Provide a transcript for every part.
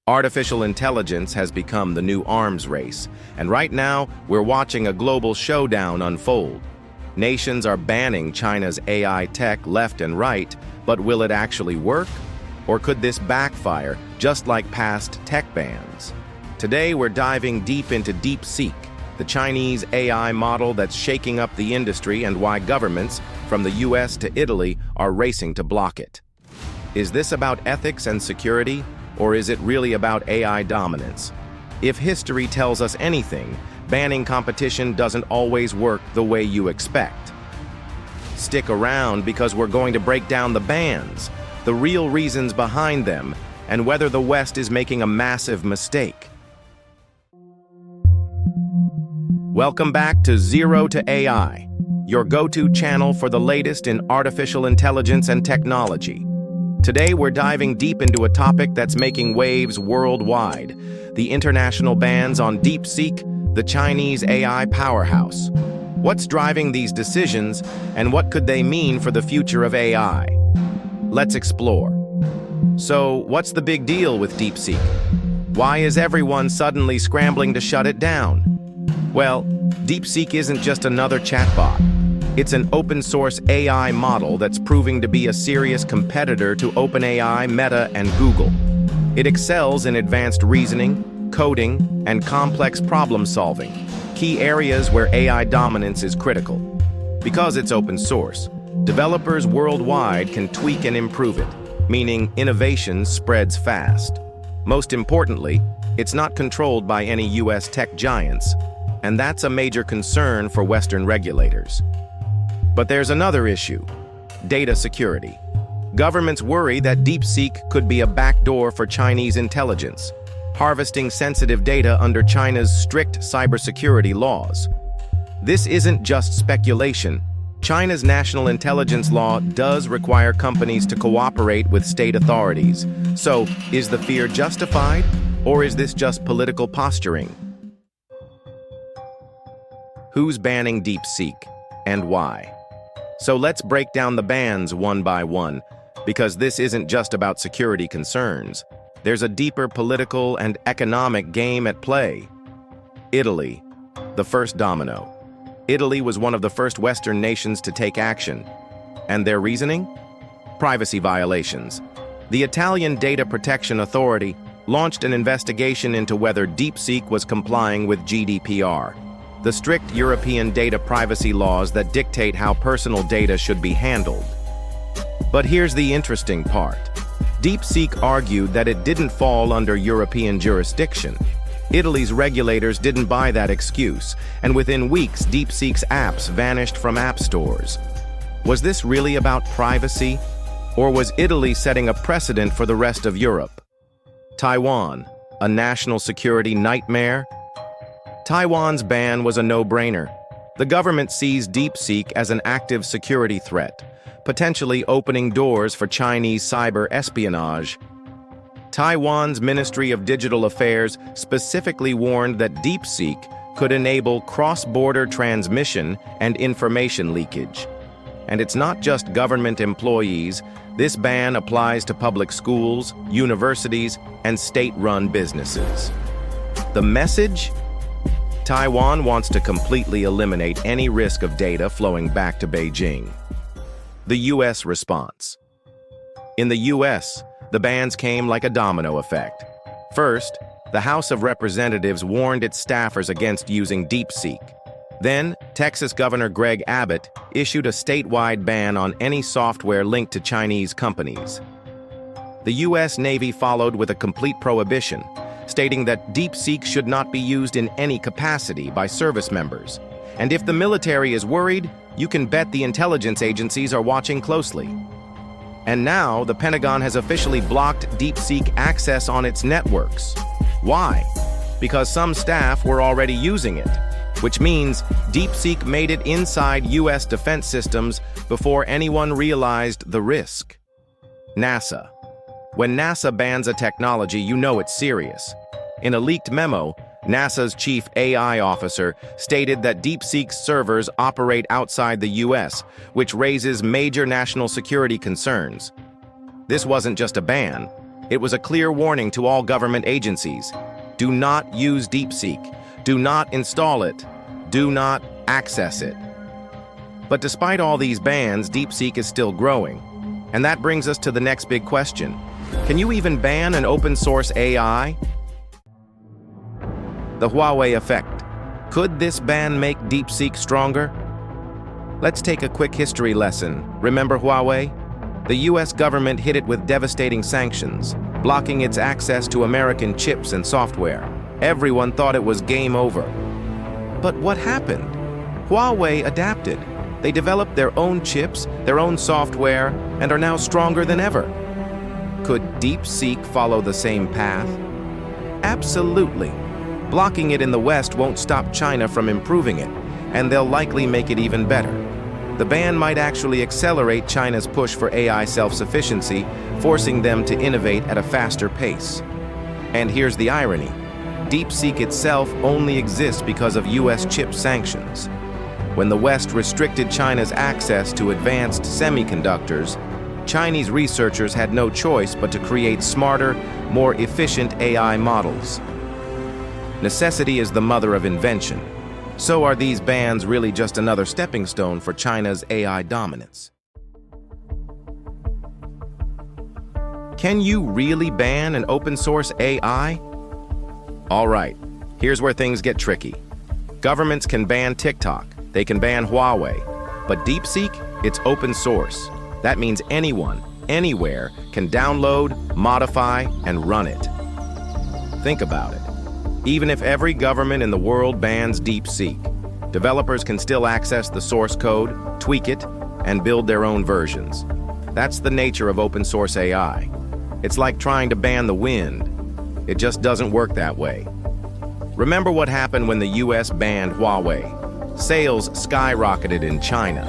Artificial intelligence has become the new arms race, and right now we're watching a global showdown unfold. Nations are banning China's AI tech left and right, but will it actually work? Or could this backfire, just like past tech bans? Today we're diving deep into DeepSeek, the Chinese AI model that's shaking up the industry and why governments, from the US to Italy, are racing to block it. Is this about ethics and security? Or is it really about AI dominance? If history tells us anything, banning competition doesn't always work the way you expect. Stick around because we're going to break down the bans, the real reasons behind them, and whether the West is making a massive mistake. Welcome back to Zero to AI, your go-to channel for the latest in artificial intelligence and technology. Today, we're diving deep into a topic that's making waves worldwide: the international bans on DeepSeek, the Chinese AI powerhouse. What's driving these decisions, and what could they mean for the future of AI? Let's explore. So, what's the big deal with DeepSeek? Why is everyone suddenly scrambling to shut it down? Well, DeepSeek isn't just another chatbot. It's an open-source AI model that's proving to be a serious competitor to OpenAI, Meta, and Google. It excels in advanced reasoning, coding, and complex problem-solving, key areas where AI dominance is critical. Because it's open-source, developers worldwide can tweak and improve it, meaning innovation spreads fast. Most importantly, it's not controlled by any US tech giants, and that's a major concern for Western regulators. But there's another issue: data security. Governments worry that DeepSeek could be a backdoor for Chinese intelligence, harvesting sensitive data under China's strict cybersecurity laws. This isn't just speculation. China's national intelligence law does require companies to cooperate with state authorities. So, is the fear justified, or is this just political posturing? Who's banning DeepSeek, and why? So let's break down the bans one by one, because this isn't just about security concerns. There's a deeper political and economic game at play. Italy, the first domino. Italy was one of the first Western nations to take action. And their reasoning? Privacy violations. The Italian Data Protection Authority launched an investigation into whether DeepSeek was complying with GDPR, the strict European data privacy laws that dictate how personal data should be handled. But here's the interesting part. DeepSeek argued that it didn't fall under European jurisdiction. Italy's regulators didn't buy that excuse, and within weeks, DeepSeek's apps vanished from app stores. Was this really about privacy, or was Italy setting a precedent for the rest of Europe? Taiwan, a national security nightmare? Taiwan's ban was a no-brainer. The government sees DeepSeek as an active security threat, potentially opening doors for Chinese cyber espionage. Taiwan's Ministry of Digital Affairs specifically warned that DeepSeek could enable cross-border transmission and information leakage. And it's not just government employees. This ban applies to public schools, universities, and state-run businesses. The message? Taiwan wants to completely eliminate any risk of data flowing back to Beijing. The U.S. response. In the U.S., the bans came like a domino effect. First, the House of Representatives warned its staffers against using DeepSeek. Then, Texas Governor Greg Abbott issued a statewide ban on any software linked to Chinese companies. The U.S. Navy followed with a complete prohibition, stating that DeepSeek should not be used in any capacity by service members. And if the military is worried, you can bet the intelligence agencies are watching closely. And now, the Pentagon has officially blocked DeepSeek access on its networks. Why? Because some staff were already using it, which means DeepSeek made it inside U.S. defense systems before anyone realized the risk. NASA. When NASA bans a technology, you know it's serious. In a leaked memo, NASA's chief AI officer stated that DeepSeek's servers operate outside the US, which raises major national security concerns. This wasn't just a ban. It was a clear warning to all government agencies. Do not use DeepSeek. Do not install it. Do not access it. But despite all these bans, DeepSeek is still growing. And that brings us to the next big question. Can you even ban an open-source AI? The Huawei effect. Could this ban make DeepSeek stronger? Let's take a quick history lesson. Remember Huawei? The US government hit it with devastating sanctions, blocking its access to American chips and software. Everyone thought it was game over. But what happened? Huawei adapted. They developed their own chips, their own software, and are now stronger than ever. Could DeepSeek follow the same path? Absolutely. Blocking it in the West won't stop China from improving it, and they'll likely make it even better. The ban might actually accelerate China's push for AI self-sufficiency, forcing them to innovate at a faster pace. And here's the irony. DeepSeek itself only exists because of US chip sanctions. When the West restricted China's access to advanced semiconductors, Chinese researchers had no choice but to create smarter, more efficient AI models. Necessity is the mother of invention. So are these bans really just another stepping stone for China's AI dominance? Can you really ban an open-source AI? All right, here's where things get tricky. Governments can ban TikTok, they can ban Huawei, but DeepSeek, it's open source. That means anyone, anywhere, can download, modify, and run it. Think about it. Even if every government in the world bans DeepSeek, developers can still access the source code, tweak it, and build their own versions. That's the nature of open source AI. It's like trying to ban the wind. It just doesn't work that way. Remember what happened when the US banned Huawei? Sales skyrocketed in China.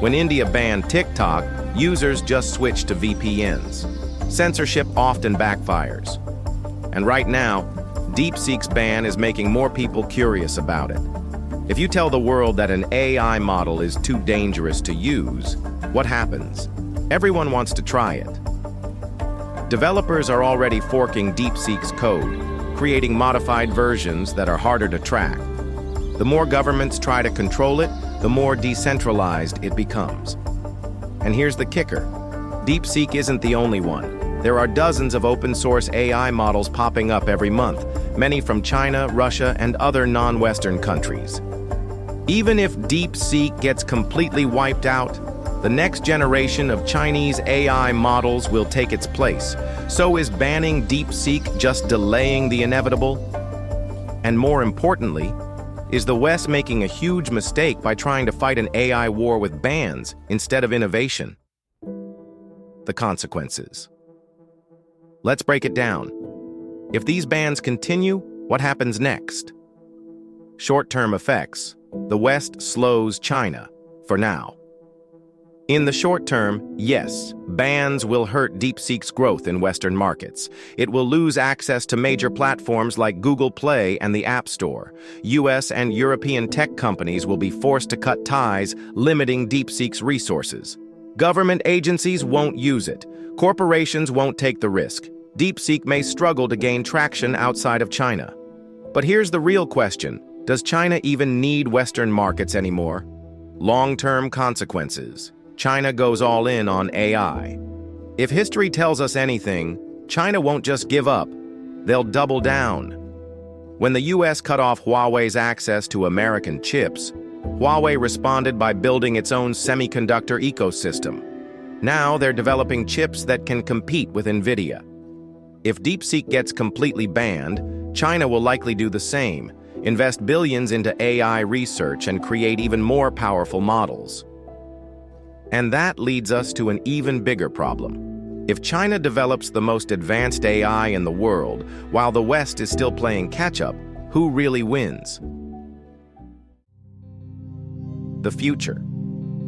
When India banned TikTok, users just switched to VPNs. Censorship often backfires. And right now, DeepSeek's ban is making more people curious about it. If you tell the world that an AI model is too dangerous to use, what happens? Everyone wants to try it. Developers are already forking DeepSeek's code, creating modified versions that are harder to track. The more governments try to control it, the more decentralized it becomes. And here's the kicker. DeepSeek isn't the only one. There are dozens of open-source AI models popping up every month, many from China, Russia, and other non-Western countries. Even if DeepSeek gets completely wiped out, the next generation of Chinese AI models will take its place. So is banning DeepSeek just delaying the inevitable? And more importantly, is the West making a huge mistake by trying to fight an AI war with bans instead of innovation? The consequences. Let's break it down. If these bans continue, what happens next? Short-term effects. The West slows China, for now. In the short term, yes, bans will hurt DeepSeek's growth in Western markets. It will lose access to major platforms like Google Play and the App Store. US and European tech companies will be forced to cut ties, limiting DeepSeek's resources. Government agencies won't use it. Corporations won't take the risk. DeepSeek may struggle to gain traction outside of China. But here's the real question. Does China even need Western markets anymore? Long-term consequences. China goes all in on AI. If history tells us anything, China won't just give up. They'll double down. When the US cut off Huawei's access to American chips, Huawei responded by building its own semiconductor ecosystem. Now they're developing chips that can compete with NVIDIA. If DeepSeek gets completely banned, China will likely do the same, invest billions into AI research and create even more powerful models. And that leads us to an even bigger problem. If China develops the most advanced AI in the world, while the West is still playing catch-up, who really wins? The future.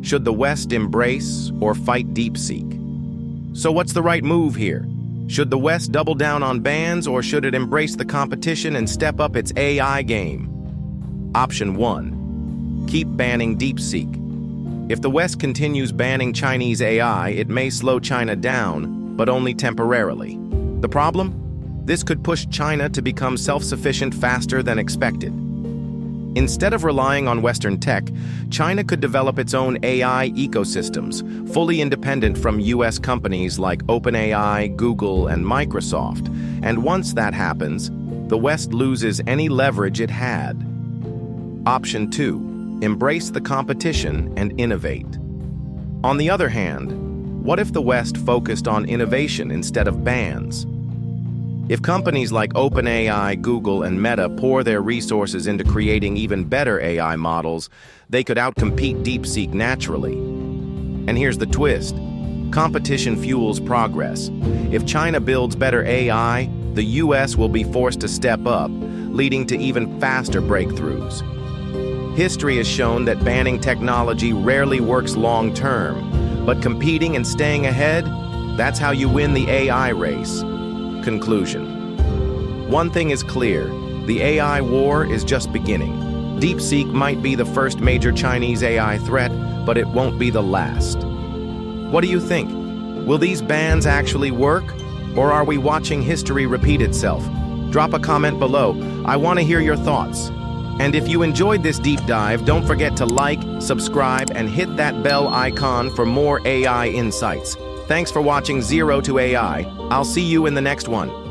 Should the West embrace or fight DeepSeek? So what's the right move here? Should the West double down on bans or should it embrace the competition and step up its AI game? Option 1. Keep banning DeepSeek. If the West continues banning Chinese AI, it may slow China down, but only temporarily. The problem? This could push China to become self-sufficient faster than expected. Instead of relying on Western tech, China could develop its own AI ecosystems, fully independent from US companies like OpenAI, Google, and Microsoft. And once that happens, the West loses any leverage it had. Option 2. Embrace the competition and innovate. On the other hand, what if the West focused on innovation instead of bans? If companies like OpenAI, Google, and Meta pour their resources into creating even better AI models, they could outcompete DeepSeek naturally. And here's the twist. Competition fuels progress. If China builds better AI, the US will be forced to step up, leading to even faster breakthroughs. History has shown that banning technology rarely works long-term, but competing and staying ahead, that's how you win the AI race. Conclusion. One thing is clear, the AI war is just beginning. DeepSeek might be the first major Chinese AI threat, but it won't be the last. What do you think? Will these bans actually work? Or are we watching history repeat itself? Drop a comment below. I want to hear your thoughts. And if you enjoyed this deep dive, don't forget to like, subscribe, and hit that bell icon for more AI insights. Thanks for watching Zero to AI. I'll see you in the next one.